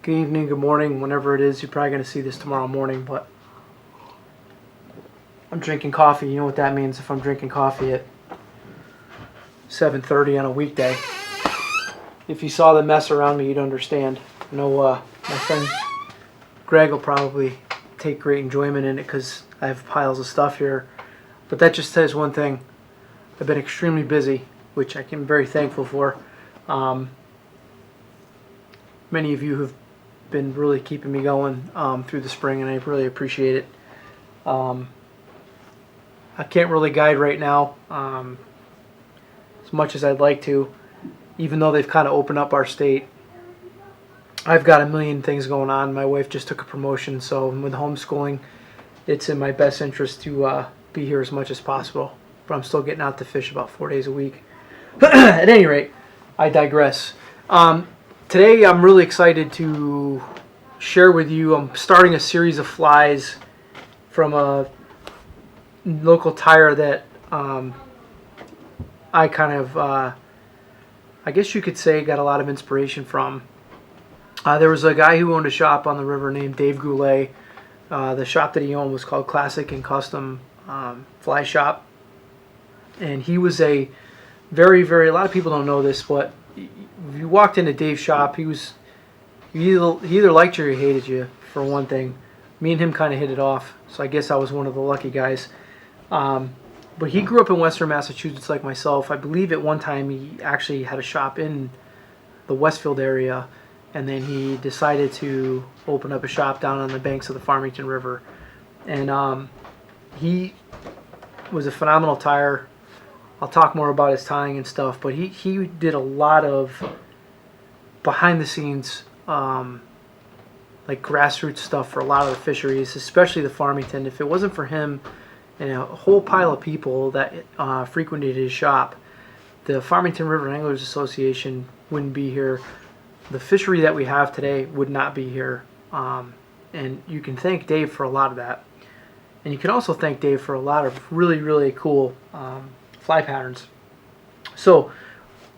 good evening, good morning, whenever it is. You're probably going to see this tomorrow morning, but I'm drinking coffee. You know what that means if I'm drinking coffee at 7:30 on a weekday. If you saw the mess around me, you'd understand. I know my friend Greg will probably take great enjoyment in it because I have piles of stuff here. But that just says one thing. I've been extremely busy, which I am very thankful for. Many of you have been really keeping me going through the spring, and I really appreciate it. I can't really guide right now as much as I'd like to, even though they've kind of opened up our state. I've got a million things going on. My wife just took a promotion, so with homeschooling, it's in my best interest to be here as much as possible. But I'm still getting out to fish about 4 days a week. At any rate, I digress. Today I'm really excited to share with you, I'm starting a series of flies from a local tire that I kind of, I guess you could say, got a lot of inspiration from. There was a guy who owned a shop on the river named Dave Goulet. The shop that he owned was called Classic and Custom Fly Shop. And he was a very, a lot of people don't know this, but if you walked into Dave's shop, he either liked you or he hated you, for one thing. Me and him kind of hit it off, so I guess I was one of the lucky guys. But he grew up in Western Massachusetts like myself. I believe at one time he actually had a shop in the Westfield area, and then he decided to open up a shop down on the banks of the Farmington River. And he was a phenomenal tire. I'll talk more about his tying and stuff, but he did a lot of behind the scenes like grassroots stuff for a lot of the fisheries, especially the Farmington. If it wasn't for him and a whole pile of people that frequented his shop, the Farmington River Anglers Association wouldn't be here. The fishery that we have today would not be here. And you can thank Dave for a lot of that. And you can also thank Dave for a lot of really cool fly patterns. So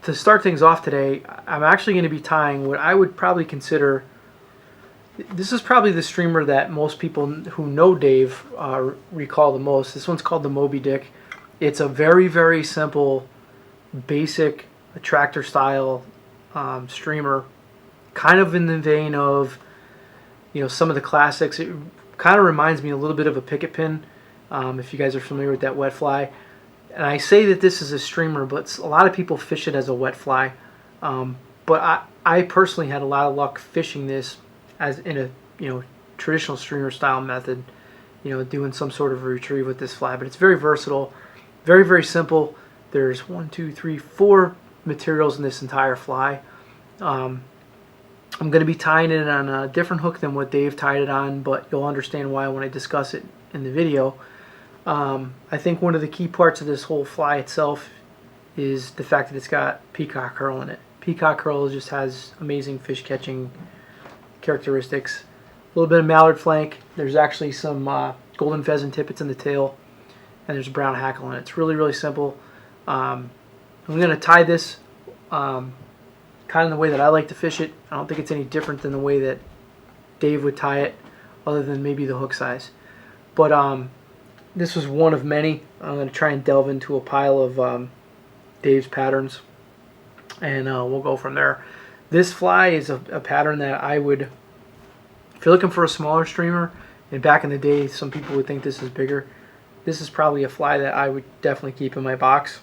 to start things off today, I'm actually going to be tying what I would probably consider, this is probably the streamer that most people who know Dave recall the most. This one's called the Moby Dick. It's a very simple, basic tractor style streamer, kind of in the vein of, you know, some of the classics. It kind of reminds me a little bit of a picket pin, if you guys are familiar with that wet fly. And I say that this is a streamer, but a lot of people fish it as a wet fly. But I personally had a lot of luck fishing this as in a, you know, traditional streamer style method, you know, doing some sort of a retrieve with this fly. But it's very versatile, very simple. There's 4 materials in this entire fly. I'm going to be tying it on a different hook than what Dave tied it on, but you'll understand why when I discuss it in the video. I think one of the key parts of this whole fly itself is the fact that it's got peacock curl in it. Peacock curl just has amazing fish catching characteristics. A little bit of mallard flank. There's actually some golden pheasant tippets in the tail, and there's a brown hackle in it. It's really simple. I'm going to tie this kind of the way that I like to fish it. I don't think it's any different than the way that Dave would tie it, other than maybe the hook size. But this was one of many. I'm going to try and delve into a pile of Dave's patterns, and we'll go from there. This fly is a pattern that I would, if you're looking for a smaller streamer, and back in the day some people would think this is bigger, this is probably a fly that I would definitely keep in my box.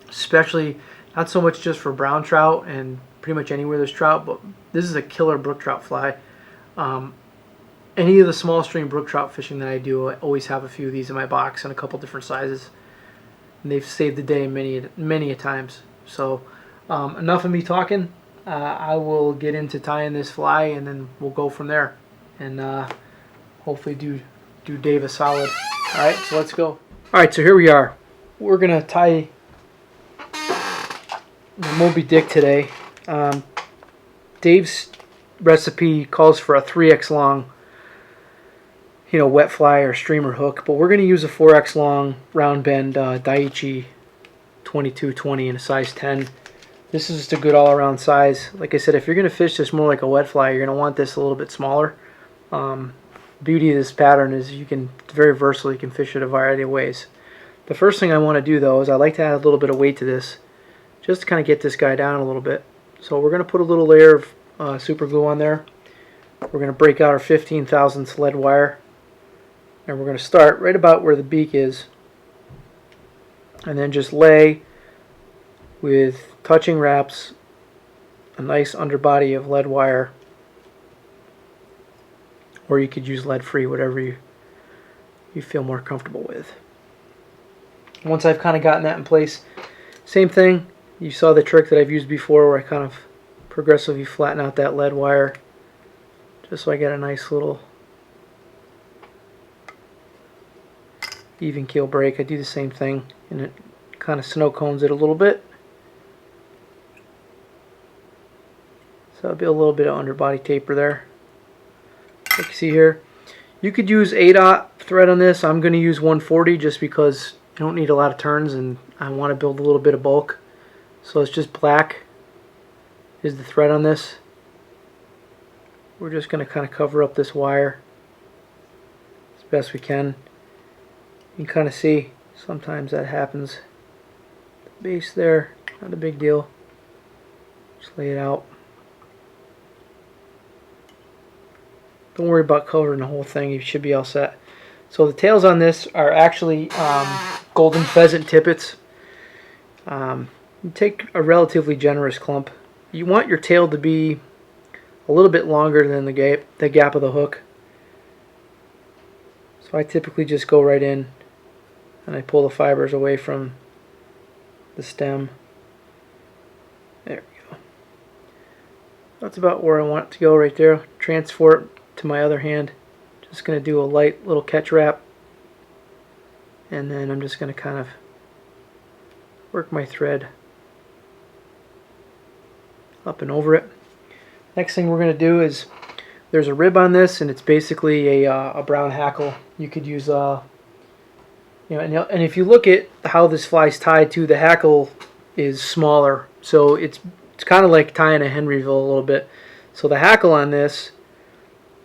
Especially, not so much just for brown trout and pretty much anywhere there's trout, but this is a killer brook trout fly. Any of the small stream brook trout fishing that I do, I always have a few of these in my box in a couple different sizes. And they've saved the day many a times. So enough of me talking. I will get into tying this fly, and then we'll go from there. And hopefully do Dave a solid. Alright, so let's go. Alright, so here we are. We're going to tie the Moby Dick today. Dave's recipe calls for a 3x long, you know, wet fly or streamer hook, but we're going to use a 4x long round bend Daiichi 2220 in a size 10. This is just a good all-around size. Like I said, if you're going to fish this more like a wet fly, you're going to want this a little bit smaller. Beauty of this pattern is you can, it's very versatile. You can fish it a variety of ways. The first thing I want to do though is I like to add a little bit of weight to this, just to kind of get this guy down a little bit. So we're going to put a little layer of super glue on there. We're going to break out our 15 thousandths lead wire, and we're going to start right about where the beak is, and then just lay with touching wraps a nice underbody of lead wire, or you could use lead free, whatever you feel more comfortable with. Once I've kind of gotten that in place, same thing, you saw the trick that I've used before where I kind of progressively flatten out that lead wire just so I get a nice little even keel break. I do the same thing, and it kind of snow cones it a little bit. So there'll be a little bit of underbody taper there. Like you see here, you could use 8/0 thread on this. I'm going to use 140 just because you don't need a lot of turns and I want to build a little bit of bulk. So it's just black is the thread on this. We're just going to kind of cover up this wire as best we can. You can kind of see sometimes that happens. The base there, not a big deal. Just lay it out. Don't worry about covering the whole thing. You should be all set. So the tails on this are actually golden pheasant tippets. You take a relatively generous clump. You want your tail to be a little bit longer than the gap of the hook. So I typically just go right in and I pull the fibers away from the stem. There we go. That's about where I want it to go right there. Transfer it to my other hand. Just going to do a light little catch wrap, and then I'm just going to kind of work my thread up and over it. Next thing we're going to do is there's a rib on this, and it's basically a brown hackle. You could use and if you look at how this fly's tied to, the hackle is smaller, so it's kind of like tying a Henryville a little bit. So the hackle on this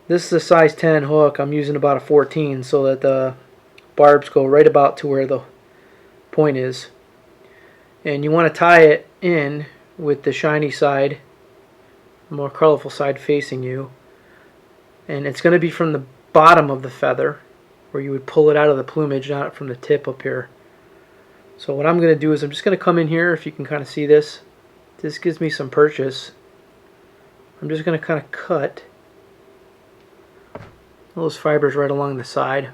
is a size 10 hook. I'm using about a 14 so that the barbs go right about to where the point is. And you want to tie it in with the shiny side, the more colorful side facing you. And it's going to be from the bottom of the feather, where you would pull it out of the plumage, not from the tip up here. So what I'm going to do is I'm just going to come in here, if you can kind of see this. This gives me some purchase. I'm just going to kind of cut those fibers right along the side.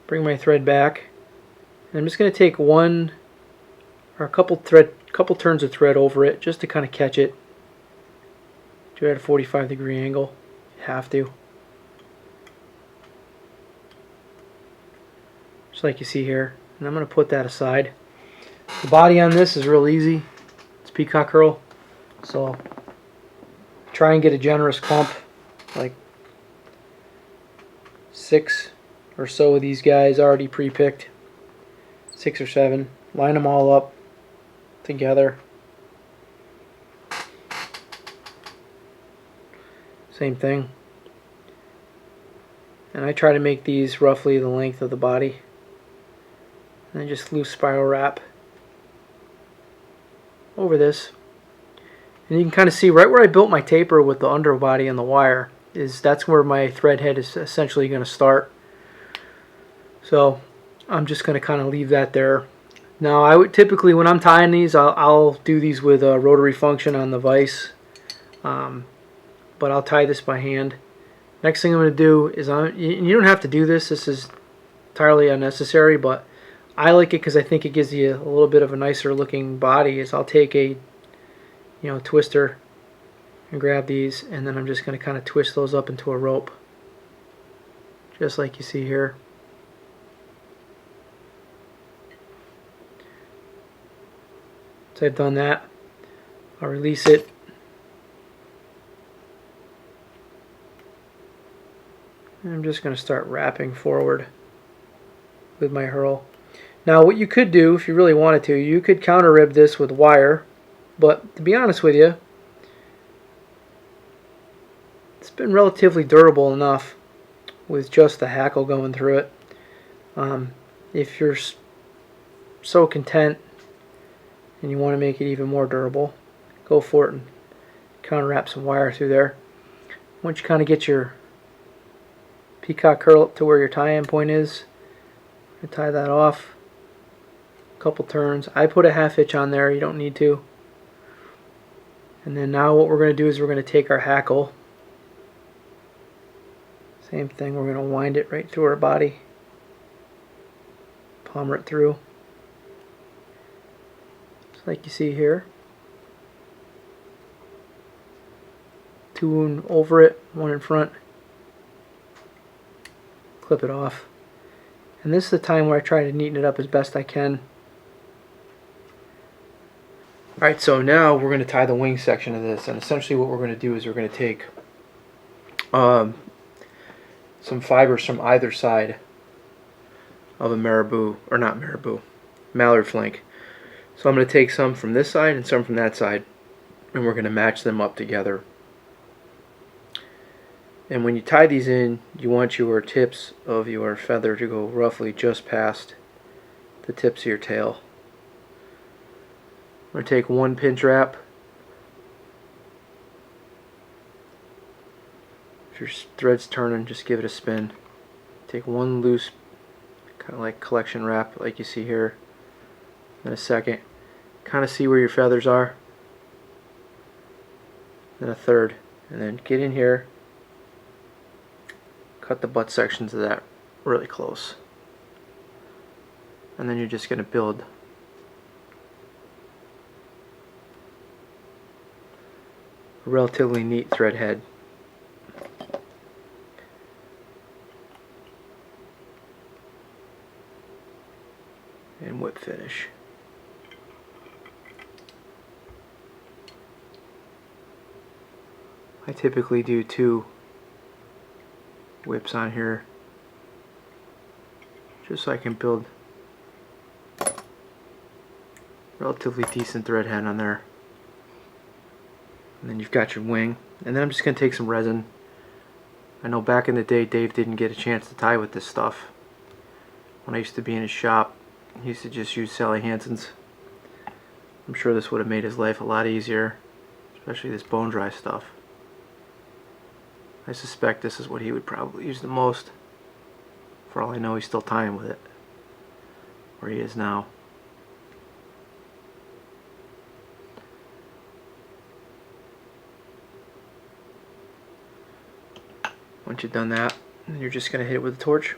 Bring my thread back. And I'm just going to take one or a couple turns of thread over it just to kind of catch it. Do it at a 45-degree angle. You have to. Just like you see here. And I'm going to put that aside. The body on this is real easy. It's peacock herl. So try and get a generous clump, like 6 or so of these guys already pre-picked. 6 or 7. Line them all up together. Same thing. And I try to make these roughly the length of the body. And then just loose spiral wrap over this. And you can kind of see right where I built my taper with the underbody and the wire, that's where my thread head is essentially going to start. So I'm just going to kind of leave that there. Now I would typically, when I'm tying these, I'll do these with a rotary function on the vise. But I'll tie this by hand. Next thing I'm going to do is, you don't have to do this. This is entirely unnecessary, but I like it because I think it gives you a little bit of a nicer looking body. Is I'll take a twister and grab these, and then I'm just going to kind of twist those up into a rope, just like you see here. So I've done that. I'll release it. And I'm just going to start wrapping forward with my herl. Now what you could do, if you really wanted to, you could counter rib this with wire, but to be honest with you, it's been relatively durable enough with just the hackle going through it. If you're so content and you want to make it even more durable, go for it and counter wrap some wire through there. Once you kind of get your peacock curl up to where your tie-in point is, you tie that off. A couple turns. I put a half hitch on there, you don't need to. And then now what we're going to do is we're going to take our hackle. Same thing, we're going to wind it right through our body. Palmer it through. Just like you see here. Two over it, one in front. Clip it off. And this is the time where I try to neaten it up as best I can. Alright, so now we're going to tie the wing section of this, and essentially what we're going to do is we're going to take some fibers from either side of a marabou, or not marabou, mallard flank. So I'm going to take some from this side and some from that side, and we're going to match them up together. And when you tie these in, you want your tips of your feather to go roughly just past the tips of your tail. I'm going to take one pinch wrap. If your thread's turning, just give it a spin. Take one loose, kind of like collection wrap like you see here. Then a second. Kind of see where your feathers are. Then a third. And then get in here. Cut the butt sections of that really close. And then you're just going to build a relatively neat thread head. And whip finish. I typically do 2 whips on here just so I can build relatively decent thread head on there. And then you've got your wing, and then I'm just going to take some resin. I know back in the day Dave didn't get a chance to tie with this stuff. When I used to be in his shop, he used to just use Sally Hansen's. I'm sure this would have made his life a lot easier, especially this bone dry stuff. I suspect this is what he would probably use the most. For all I know, he's still tying with it where he is now. Once you've done that, then you're just going to hit it with a torch.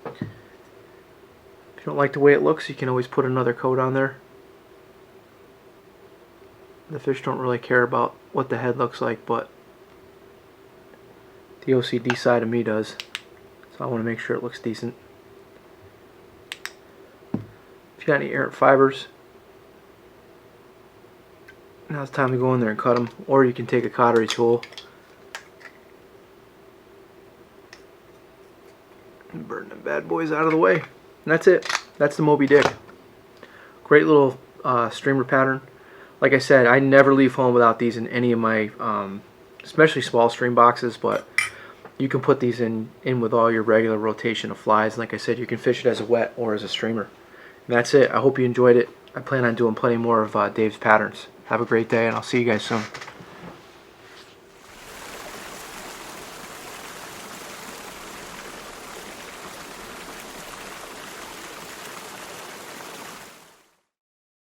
If you don't like the way it looks, you can always put another coat on there. The fish don't really care about what the head looks like, but the OCD side of me does. So I want to make sure it looks decent. If you got any errant fibers, now it's time to go in there and cut them. Or you can take a cautery tool and burn them bad boys out of the way. And that's it. That's the Moby Dick. Great little streamer pattern. Like I said, I never leave home without these in any of my, especially small stream boxes, but you can put these in with all your regular rotation of flies. And like I said, you can fish it as a wet or as a streamer. And that's it. I hope you enjoyed it. I plan on doing plenty more of Dave's patterns. Have a great day, and I'll see you guys soon.